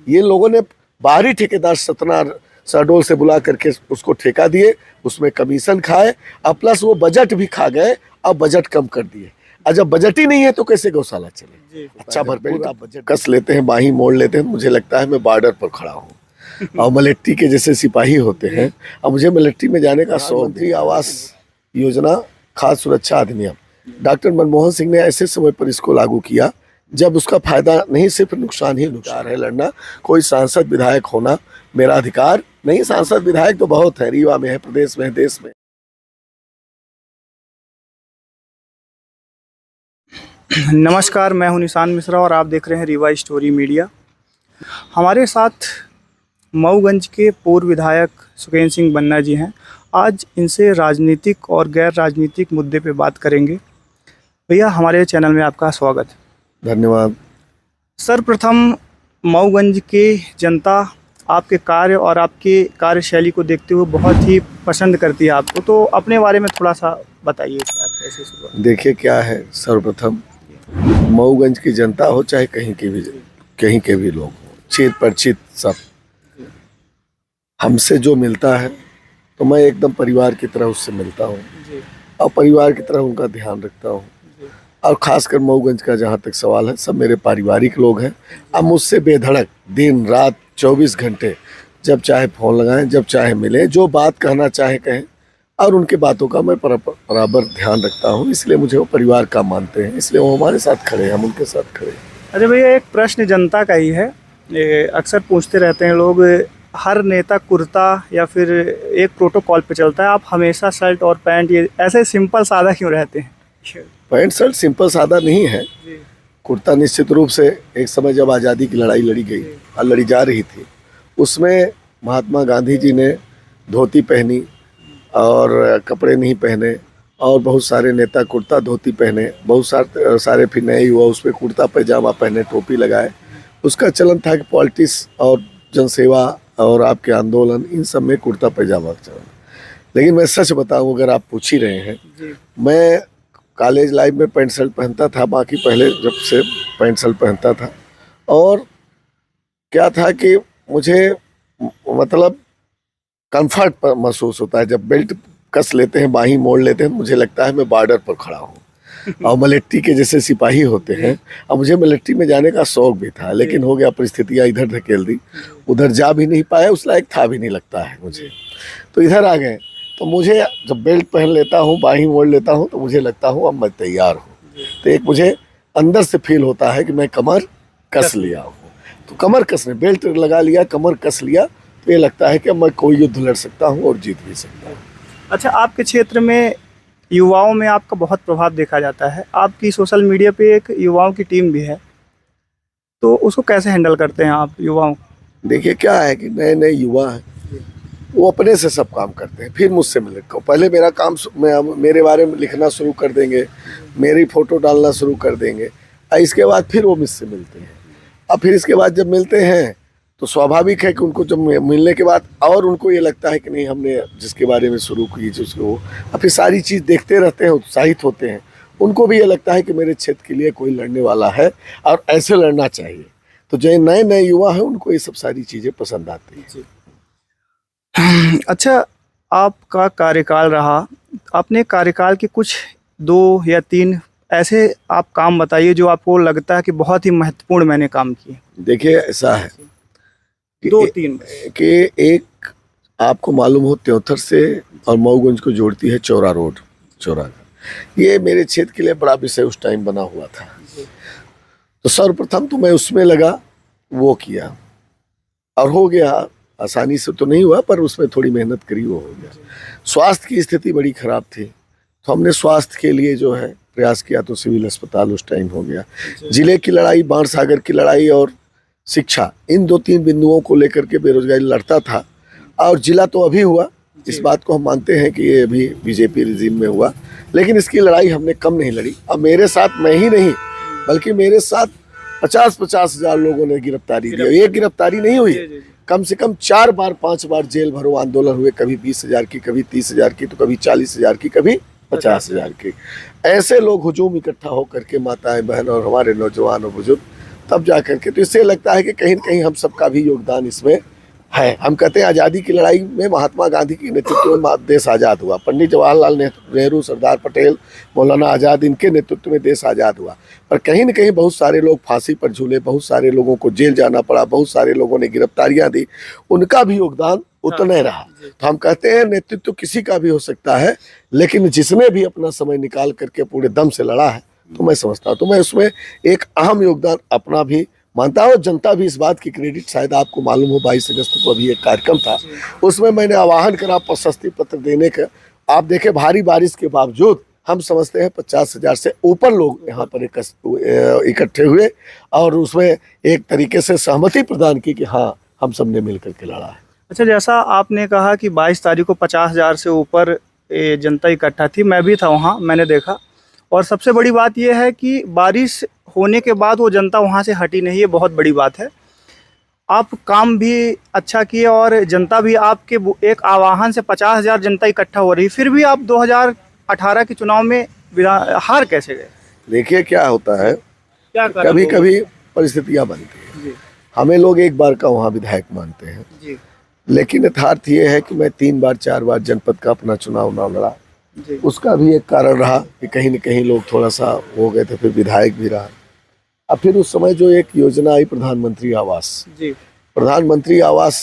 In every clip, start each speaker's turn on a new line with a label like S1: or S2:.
S1: ये लोगों ने बाहरी ठेकेदार सतना शहडोल से बुला करके उसको ठेका दिए, उसमें कमीशन खाए, और प्लस वो बजट भी खा गए। अब बजट कम कर दिए, और जब बजट ही नहीं है तो कैसे गौशाला चले। अच्छा भरपूर आप बजट कस लेते हैं, बाही मोड़ लेते हैं। मुझे लगता है मैं बॉर्डर पर खड़ा हूँ और मलेट्टी के जैसे सिपाही होते हैं, और मुझे मलेट्टी में जाने का प्रधानमंत्री आवास योजना, खाद्य सुरक्षा अधिनियम डॉक्टर मनमोहन सिंह ने ऐसे समय पर इसको लागू किया जब उसका फायदा नहीं, सिर्फ नुकसान ही नुकसान है। लड़ना, कोई सांसद विधायक होना मेरा अधिकार नहीं। सांसद विधायक तो बहुत है, रीवा में है, प्रदेश में है, देश में।
S2: नमस्कार, मैं हूं निशान मिश्रा और आप देख रहे हैं रीवा स्टोरी मीडिया। हमारे साथ मऊगंज के पूर्व विधायक सुखेन सिंह बन्ना जी हैं। आज इनसे राजनीतिक और गैर राजनीतिक मुद्दे पे बात करेंगे। भैया, हमारे चैनल में आपका स्वागत।
S1: धन्यवाद।
S2: सर्वप्रथम, मऊगंज के जनता आपके कार्य और आपके कार्यशैली को देखते हुए बहुत ही पसंद करती है आपको, तो अपने बारे में थोड़ा सा बताइए क्या कैसे शुरुआत।
S1: देखिए क्या है, सर्वप्रथम मऊगंज की जनता हो चाहे कहीं के भी लोग हो, चित परिचित सब, हमसे जो मिलता है तो मैं एकदम परिवार की तरह उससे मिलता हूँ और परिवार की तरह उनका ध्यान रखता हूँ। और खासकर मऊगंज का जहाँ तक सवाल है, सब मेरे पारिवारिक लोग हैं। अब मुझसे बेधड़क दिन रात 24 घंटे जब चाहे फ़ोन लगाएं, जब चाहे मिलें, जो बात कहना चाहे कहें, और उनके बातों का मैं बराबर ध्यान रखता हूँ। इसलिए मुझे वो परिवार का मानते हैं, इसलिए वो हमारे साथ खड़े हैं, हम उनके साथ खड़े हैं।
S2: अरे भैया, एक प्रश्न जनता का ही है, अक्सर पूछते रहते हैं लोग, हर नेता कुर्ता या फिर एक प्रोटोकॉल पे चलता है, आप हमेशा शर्ट और पैंट ये ऐसे सिंपल सादा क्यों रहते हैं?
S1: पैंट शर्ट सिंपल सादा नहीं है। कुर्ता निश्चित रूप से एक समय जब आज़ादी की लड़ाई लड़ी गई और लड़ी जा रही थी, उसमें महात्मा गांधी जी ने धोती पहनी और कपड़े नहीं पहने, और बहुत सारे नेता कुर्ता धोती पहने, बहुत सारे फिर नए युवा उस पर कुर्ता पैजामा पहने, टोपी लगाए। उसका चलन था कि पॉलिटिक्स और जनसेवा और आपके आंदोलन, इन सब में कुर्ता पैजामा का चलन। लेकिन मैं सच बताऊं, अगर आप पूछ ही रहे हैं, मैं कॉलेज लाइफ में पैंट शर्ट पहनता था, बाकी पहले जब से पैंट शर्ट पहनता था। और क्या था कि मुझे मतलब कंफर्ट महसूस होता है जब बेल्ट कस लेते हैं, बाही मोड़ लेते हैं। मुझे लगता है मैं बॉर्डर पर खड़ा हूँ और मलेट्टी के जैसे सिपाही होते हैं। और मुझे मलेट्टी में जाने का शौक भी था, लेकिन हो गया, परिस्थितियाँ इधर धकेल दी, उधर जा भी नहीं पाया, उस लायक था भी नहीं लगता है मुझे, तो इधर आ गए। तो मुझे जब बेल्ट पहन लेता हूँ, बाही मोड़ लेता हूँ, तो मुझे लगता हूँ अब मैं तैयार हूँ। तो एक मुझे अंदर से फील होता है कि मैं कमर कस लिया हूँ। तो कमर कसने, बेल्ट लगा लिया, कमर कस लिया, तो ये लगता है कि मैं कोई युद्ध लड़ सकता हूँ और जीत भी सकता हूँ।
S2: अच्छा, आपके क्षेत्र में युवाओं में आपका बहुत प्रभाव देखा जाता है। आपकी सोशल मीडिया पे एक युवाओं की टीम भी है, तो उसको कैसे हैंडल करते हैं आप युवाओं?
S1: देखिए क्या है कि नए नए युवा हैं, वो अपने से सब काम करते हैं, फिर मुझसे मिले। पहले मेरा काम, मेरे बारे में लिखना शुरू कर देंगे, मेरी फ़ोटो डालना शुरू कर देंगे, और इसके बाद फिर वो मुझसे मिलते हैं। और फिर इसके बाद जब मिलते हैं तो स्वाभाविक है कि उनको जब मिलने के बाद और उनको ये लगता है कि नहीं, हमने जिसके बारे में शुरू की जिसको, और फिर सारी चीज़ देखते रहते हैं, उत्साहित होते हैं। उनको भी ये लगता है कि मेरे क्षेत्र के लिए कोई लड़ने वाला है और ऐसे लड़ना चाहिए। तो जो नए नए युवा हैं, उनको ये सब सारी चीज़ें पसंद आती हैं।
S2: अच्छा, आपका कार्यकाल रहा, अपने कार्यकाल के कुछ 2 या 3 ऐसे आप काम बताइए जो आपको लगता है कि बहुत ही महत्वपूर्ण मैंने काम किए। देखिए,
S1: ऐसा है
S2: 2-3
S1: कि एक आपको मालूम हो, त्योथर से और मऊगंज को जोड़ती है चौरा रोड, ये मेरे क्षेत्र के लिए बड़ा विषय उस टाइम बना हुआ था। तो सर्वप्रथम तो मैं उसमें लगा, वो किया और हो गया। आसानी से तो नहीं हुआ, पर उसमें थोड़ी मेहनत करी, वो हो गया। स्वास्थ्य की स्थिति बड़ी खराब थी, तो हमने स्वास्थ्य के लिए जो है प्रयास किया, तो सिविल अस्पताल उस टाइम हो गया। जिले की लड़ाई, बाणसागर की लड़ाई और शिक्षा, इन 2-3 बिंदुओं को लेकर के बेरोजगारी लड़ता था। और जिला तो अभी हुआ, इस बात को हम मानते हैं कि ये अभी बीजेपी रिजीम में हुआ, लेकिन इसकी लड़ाई हमने कम नहीं लड़ी। अब मेरे साथ मैं ही नहीं, बल्कि मेरे साथ 50-50 हज़ार लोगों ने गिरफ्तारी दी। ये गिरफ्तारी नहीं हुई, कम से कम 4 बार 5 बार जेल भरो आंदोलन हुए, कभी 20,000 की, कभी 30,000 की, तो कभी 40,000 की, कभी 50,000 की। ऐसे लोग हुजूम इकट्ठा होकर के, माताएं बहन और हमारे नौजवान और बुजुर्ग, तब जा करके, तो इससे लगता है कि कहीं न कहीं हम सबका भी योगदान इसमें है। हम कहते हैं आज़ादी की लड़ाई में महात्मा गांधी के नेतृत्व में देश आज़ाद हुआ, पंडित जवाहरलाल नेहरू, सरदार पटेल, मौलाना आज़ाद, इनके नेतृत्व में देश आज़ाद हुआ। पर कहीं न कहीं बहुत सारे लोग फांसी पर झूले, बहुत सारे लोगों को जेल जाना पड़ा, बहुत सारे लोगों ने गिरफ्तारियां दी, उनका भी योगदान उतना ही रहा। तो हम कहते हैं नेतृत्व किसी का भी हो सकता है, लेकिन जिसने भी अपना समय निकाल करके पूरे दम से लड़ा है, तो मैं समझता हूँ, तो मैं उसमें एक अहम योगदान अपना भी मानता हूँ। जनता भी इस बात की क्रेडिट, शायद आपको मालूम हो 22 अगस्त को अभी एक कार्यक्रम था, उसमें मैंने आह्वान करा प्रशस्ति पत्र देने का। आप देखें भारी बारिश के बावजूद हम समझते हैं 50,000 से ऊपर लोग यहाँ पर इकट्ठे हुए और उसमें एक तरीके से सहमति प्रदान की कि हाँ, हम सब ने मिलकर के लड़ा है।
S2: अच्छा, जैसा आपने कहा कि 22 तारीख को 50,000 से ऊपर जनता इकट्ठा थी, मैं भी था वहाँ, मैंने देखा। और सबसे बड़ी बात यह है कि बारिश होने के बाद वो जनता वहाँ से हटी नहीं, ये बहुत बड़ी बात है। आप काम भी अच्छा किए और जनता भी आपके एक आह्वान से 50,000 जनता इकट्ठा हो रही, फिर भी आप 2018 के चुनाव में हार कैसे गए?
S1: देखिए क्या होता है,
S2: क्या
S1: कभी कभी परिस्थितियाँ बनती हैं। हमें लोग एक बार का वहाँ विधायक मानते हैं
S2: जी,
S1: लेकिन यथार्थ ये है कि मैं 3 बार 4 बार जनपद का अपना चुनाव ना लड़ा।
S2: जी,
S1: उसका भी एक कारण रहा कि कहीं न कहीं लोग थोड़ा सा हो गए थे, फिर विधायक भी रहा। अब फिर उस समय जो एक योजना आई प्रधानमंत्री आवास,
S2: जी,
S1: प्रधानमंत्री आवास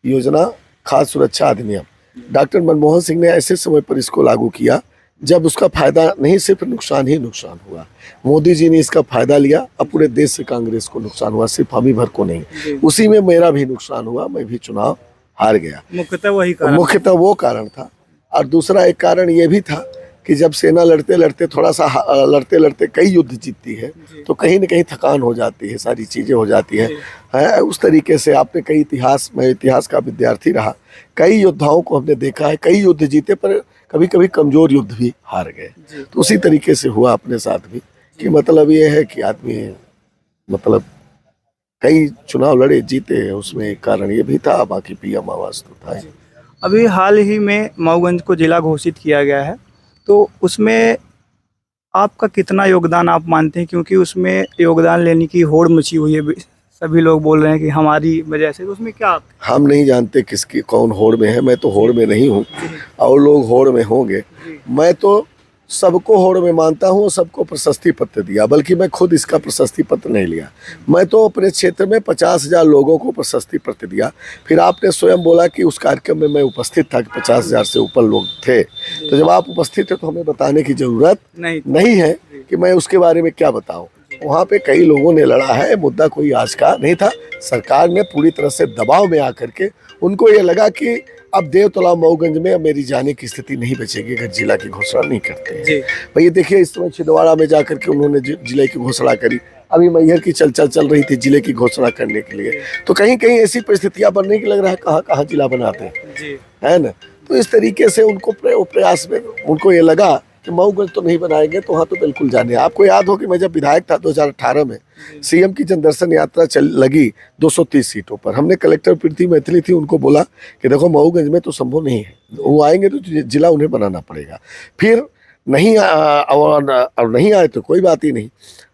S1: योजना, खाद्य सुरक्षा अधिनियम, डॉक्टर मनमोहन सिंह ने ऐसे समय पर इसको लागू किया जब उसका फायदा नहीं, सिर्फ नुकसान ही नुकसान हुआ। मोदी जी ने इसका फायदा लिया, अब पूरे देश से कांग्रेस को नुकसान हुआ, सिर्फ हम ही भर को नहीं। उसी में मेरा भी नुकसान हुआ, मैं भी चुनाव हार गया।
S2: मुख्यतः वही कारण,
S1: मुख्यतः वो कारण था। और दूसरा एक कारण ये भी था कि जब सेना लड़ते लड़ते थोड़ा सा लड़ते लड़ते कई युद्ध जीतती है, तो कहीं न कहीं थकान हो जाती है, सारी चीज़ें हो जाती है। उस तरीके से आपने कई मैं इतिहास का विद्यार्थी रहा, कई योद्धाओं को हमने देखा है, कई युद्ध जीते पर कभी कभी कमजोर युद्ध भी हार गए। तो उसी तरीके से हुआ अपने साथ भी, कि मतलब ये है कि आदमी मतलब कई चुनाव लड़े, जीते, उसमें एक कारण ये भी था, बाकी पीएम आवास तो था ही।
S2: अभी हाल ही में मऊगंज को जिला घोषित किया गया है, तो उसमें आपका कितना योगदान आप मानते हैं? क्योंकि उसमें योगदान लेने की होड़ मची हुई है, सभी लोग बोल रहे हैं कि हमारी वजह से, तो उसमें क्या
S1: हम नहीं जानते किसकी कौन होड़ में है। मैं तो होड़ में नहीं हूँ और लोग होड़ में होंगे। मैं तो सबको होड़ में मानता हूँ, सबको प्रशस्ति पत्र दिया, बल्कि मैं खुद इसका प्रशस्ति पत्र नहीं लिया। मैं तो अपने क्षेत्र में 50,000 लोगों को प्रशस्ति पत्र दिया। फिर आपने स्वयं बोला कि उस कार्यक्रम में मैं उपस्थित था कि 50,000 से ऊपर लोग थे, तो जब आप उपस्थित थे तो हमें बताने की ज़रूरत नहीं है कि मैं उसके बारे में क्या बताऊँ। वहाँ पे कई लोगों ने लड़ा है, मुद्दा कोई आज का नहीं था। सरकार ने पूरी तरह से दबाव में आकर के उनको ये लगा कि अब देवतला मऊगंज में अब मेरी जाने की स्थिति नहीं बचेगी अगर जिला की घोषणा नहीं करते हैं। भाई देखिए, इस समय छिंदवाड़ा में जाकर के उन्होंने जिले की घोषणा करी, अभी मैहर की चल रही थी जिले की घोषणा करने के लिए। तो कहीं कहीं ऐसी परिस्थितियां बनने की लग रहा है, कहाँ कहाँ जिला बनाते हैं, है ना। तो इस तरीके से उनको प्रयास में उनको ये लगा कि मऊगंज तो नहीं बनाएंगे, तो वहाँ तो बिल्कुल जाने। आपको याद हो कि मैं जब विधायक था 2018 में, सीएम की जनदर्शन यात्रा लगी 230 सीटों पर। हमने कलेक्टर प्रीति मैथिली थी, उनको बोला कि देखो मऊगंज में तो संभव नहीं है, वो आएंगे तो जिला उन्हें बनाना पड़ेगा। फिर नहीं और नहीं आए तो कोई बात ही नहीं,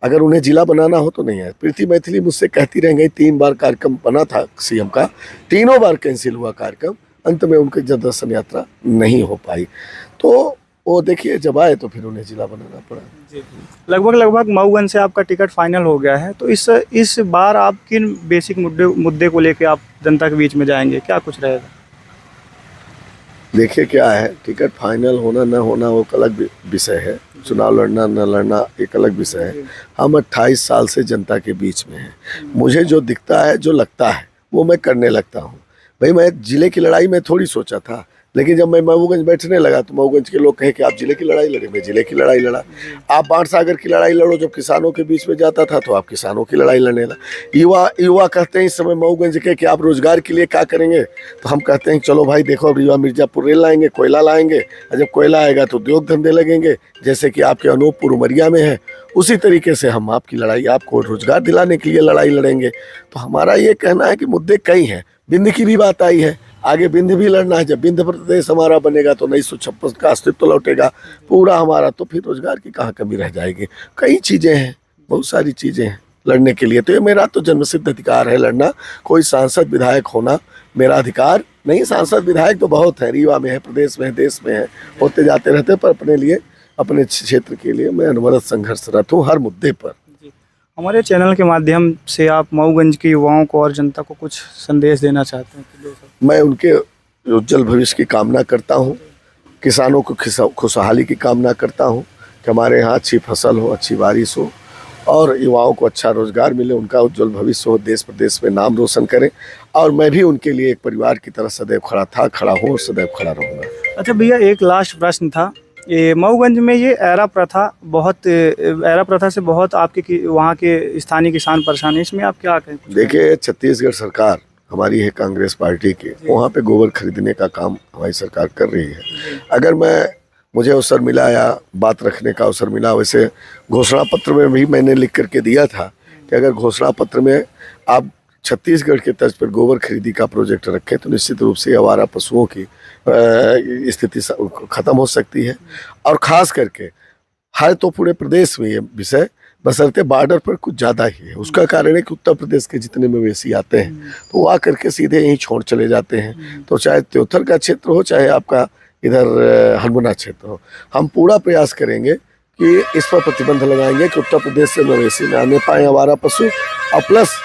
S1: अगर उन्हें जिला बनाना हो तो नहीं आए। प्रीति मैथिली मुझसे कहती रह गई, 3 बार कार्यक्रम बना था सीएम का, तीनों बार कैंसिल हुआ कार्यक्रम, अंत में उनकी जनदर्शन यात्रा नहीं हो पाई। तो वो देखिए जब आए तो फिर उन्हें जिला बनाना पड़ा।
S2: लगभग मऊगंज से आपका टिकट फाइनल हो गया है, तो इस बार आप किन बेसिक मुद्दे को लेकर आप जनता के बीच में जाएंगे, क्या कुछ रहेगा?
S1: देखिए क्या है, टिकट फाइनल होना न होना वो अलग विषय है, चुनाव लड़ना न लड़ना एक अलग विषय है। हम 28 साल से जनता के बीच में हैं, मुझे जो दिखता है, जो लगता है, वो मैं करने लगता हूँ। भाई मैं जिले की लड़ाई में थोड़ी सोचा था, लेकिन जब मैं मऊगंज बैठने लगा तो मऊगंज के लोग कहे कि आप जिले की लड़ाई लड़े, मैं जिले की लड़ाई लड़ा। आप बाणसागर की लड़ाई लड़ो, जब किसानों के बीच में जाता था तो आप किसानों की लड़ाई लड़ने लगा। युवा कहते हैं इस समय मऊगंज के कि आप रोजगार के लिए क्या करेंगे, तो हम कहते हैं चलो भाई देखो, अब युवा मिर्जापुर रेल लाएंगे, कोयला लाएंगे, और जब कोयला आएगा तो उद्योग धंधे लगेंगे, जैसे कि आपके अनूपपुर उमरिया में है। उसी तरीके से हम आपकी लड़ाई, आपको रोजगार दिलाने के लिए लड़ाई लड़ेंगे। तो हमारा ये कहना है कि मुद्दे कई हैं, बिंद की भी बात आई है, आगे बिंद भी लड़ना है। जब बिंद प्रदेश हमारा बनेगा तो 1956 का अस्तित्व लौटेगा पूरा हमारा, तो फिर रोजगार की कहाँ कमी रह जाएगी। कई चीज़ें हैं, बहुत सारी चीज़ें हैं। लड़ने के लिए। तो ये मेरा तो जन्मसिद्ध अधिकार है लड़ना। कोई सांसद विधायक होना मेरा अधिकार नहीं। सांसद विधायक तो बहुत है, रीवा में है, प्रदेश में है, देश में है, होते जाते रहते, पर अपने लिए, अपने क्षेत्र के लिए मैं अनवरत संघर्षरत हूँ हर मुद्दे पर।
S2: हमारे चैनल के माध्यम से आप मऊगंज के युवाओं को और जनता को कुछ संदेश देना चाहते हैं?
S1: मैं उनके उज्जवल भविष्य की कामना करता हूँ, किसानों को खुशहाली की कामना करता हूँ कि हमारे यहाँ अच्छी फसल हो, अच्छी बारिश हो और युवाओं को अच्छा रोजगार मिले, उनका उज्जवल भविष्य हो, देश प्रदेश में नाम रोशन करें। और मैं भी उनके लिए एक परिवार की तरह सदैव खड़ा था, खड़ा हूँ और सदैव खड़ा रहूँगा।
S2: अच्छा भैया, एक लास्ट प्रश्न था। ये मऊगंज में ये एरा प्रथा से बहुत आपके वहाँ के स्थानीय किसान परेशान है, इसमें आप क्या कहें?
S1: देखिए, छत्तीसगढ़ सरकार हमारी है कांग्रेस पार्टी की, वहाँ पे गोबर खरीदने का काम हमारी सरकार कर रही है। अगर मुझे अवसर मिला या बात रखने का अवसर मिला, वैसे घोषणा पत्र में भी मैंने लिख करके दिया था कि अगर घोषणा पत्र में आप छत्तीसगढ़ के तर्ज पर गोबर खरीदी का प्रोजेक्ट रखें तो निश्चित रूप से आवारा पशुओं की स्थिति खत्म हो सकती है। और ख़ास करके है तो पूरे प्रदेश में ये विषय, बशर्ते बॉर्डर पर कुछ ज़्यादा ही है। उसका कारण है कि उत्तर प्रदेश के जितने मवेशी आते हैं तो वो आकर के सीधे यहीं छोड़ चले जाते हैं। तो चाहे त्योथर का क्षेत्र हो, चाहे आपका इधर हरमुना क्षेत्र हो, हम पूरा प्रयास करेंगे कि इस पर प्रतिबंध लगाएंगे कि उत्तर प्रदेश से मवेशी न आने पाए आवारा पशु। और प्लस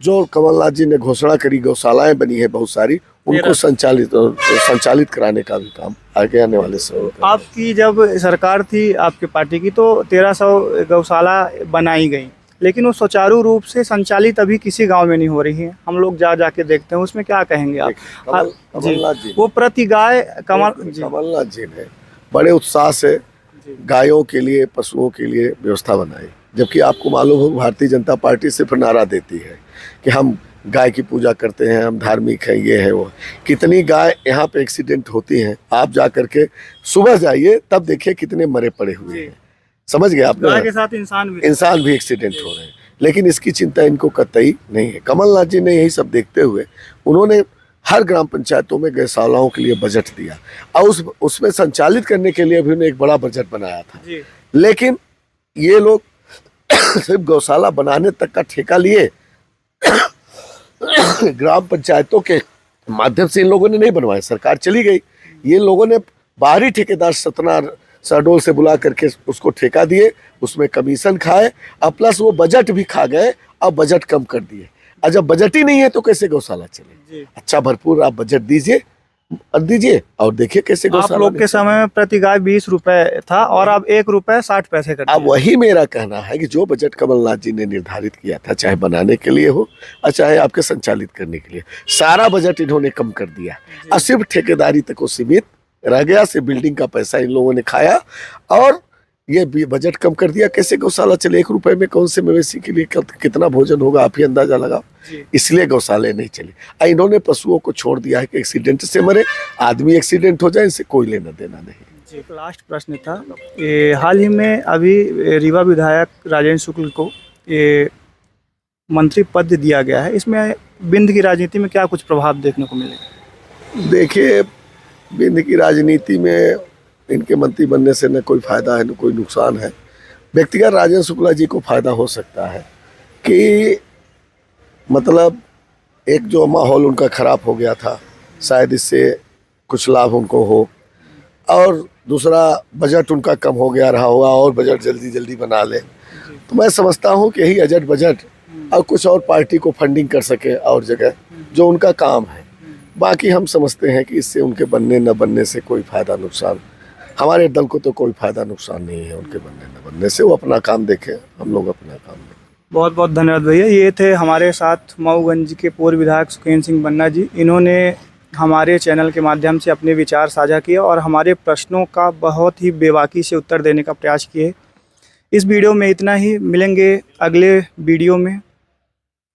S1: जो कमलनाथ जी ने घोषणा करी, गौशालाएं बनी है बहुत सारी, उनको संचालित कराने का भी काम आगे आने वाले समय।
S2: आपकी जब सरकार थी आपकी पार्टी की तो 1300 गौशाला बनाई गई, लेकिन वो सुचारू रूप से संचालित अभी किसी गांव में नहीं हो रही है। हम लोग जाके देखते हैं, उसमें क्या कहेंगे आप?
S1: कमलनाथ जी,
S2: वो प्रति गाय
S1: कमलनाथ जी ने बड़े उत्साह से गायों के लिए, पशुओं के लिए व्यवस्था बनाई, जबकि आपको मालूम हो भारतीय जनता पार्टी सिर्फ नारा देती है कि हम गाय की पूजा करते हैं, हम धार्मिक हैं, ये है वो। कितनी गाय यहाँ पे एक्सीडेंट होती हैं, आप जा करके सुबह जाइए तब देखिए कितने मरे पड़े हुए हैं। समझ गए आप?
S2: गाय के साथ इंसान भी
S1: एक्सीडेंट हो रहे हैं, लेकिन इसकी चिंता इनको कतई नहीं है। कमलनाथ जी ने यही सब देखते हुए उन्होंने हर ग्राम पंचायतों में गौशालाओं के लिए बजट दिया और उसमें संचालित करने के लिए भी उन्होंने एक बड़ा बजट बनाया था। लेकिन ये लोग सिर्फ गौशाला बनाने तक का ठेका लिए, ग्राम पंचायतों के माध्यम से इन लोगों ने नहीं बनवाया। सरकार चली गई, ये लोगों ने बाहरी ठेकेदार सतना शहडोल से बुला करके उसको ठेका दिए, उसमें कमीशन खाए और प्लस वो बजट भी खा गए और बजट कम कर दिए। और जब बजट ही नहीं है तो कैसे गौशाला चले? अच्छा भरपूर आप बजट दीजिए और देखिए कैसे गौशाला।
S2: आप लोग के समय में प्रति गाय 20 रुपए था और अब 1 रुपए 60 पैसे कर दिया।
S1: अब वही मेरा कहना है कि जो बजट कमलनाथ जी ने निर्धारित किया था, चाहे बनाने के लिए हो और चाहे आपके संचालित करने के लिए, सारा बजट इन्होंने कम कर दिया और सिर्फ ठेकेदारी तक वो सीमित रह गया। सिर्फ बिल्डिंग का पैसा इन लोगों ने खाया और ये बजट कम कर दिया। कैसे गौशाला चले? 1 रुपए में कौन से मवेशी के लिए कितना भोजन होगा, आप ही अंदाजा लगाओ। इसलिए गौशाले नहीं चले। इन्होंने पशुओं को छोड़ दिया है कि एक्सीडेंट से मरे, आदमी एक्सीडेंट हो जाए, इनसे कोई लेना देना नहीं।
S2: एक लास्ट प्रश्न था, हाल ही में अभी रीवा विधायक राजेंद्र शुक्ल को मंत्री पद दिया गया है, इसमें बिंद की राजनीति में क्या कुछ प्रभाव देखने को मिलेगा?
S1: देखिए, बिंद की राजनीति में इनके मंत्री बनने से न कोई फायदा है न कोई नुकसान है। व्यक्तिगत राजेंद्र शुक्ला जी को फायदा हो सकता है कि मतलब एक जो माहौल उनका खराब हो गया था, शायद इससे कुछ लाभ उनको हो, और दूसरा बजट उनका कम हो गया रहा होगा और बजट जल्दी बना ले। तो मैं समझता हूँ कि यही अजट बजट और कुछ और पार्टी को फंडिंग कर सके और जगह, जो उनका काम है। बाकी हम समझते हैं कि इससे उनके बनने न बनने से कोई फ़ायदा नुकसान, हमारे दल को तो कोई फ़ायदा नुकसान नहीं है उनके बनने न बनने से। वो अपना काम देखें, हम लोग अपना काम देखें।
S2: बहुत बहुत धन्यवाद भैया। ये थे हमारे साथ मऊगंज के पूर्व विधायक सुखेंद्र सिंह बन्ना जी। इन्होंने हमारे चैनल के माध्यम से अपने विचार साझा किए और हमारे प्रश्नों का बहुत ही बेबाकी से उत्तर देने का प्रयास किए। इस वीडियो में इतना ही, मिलेंगे अगले वीडियो में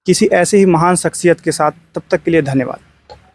S2: किसी ऐसे ही महान शख्सियत के साथ। तब तक के लिए धन्यवाद।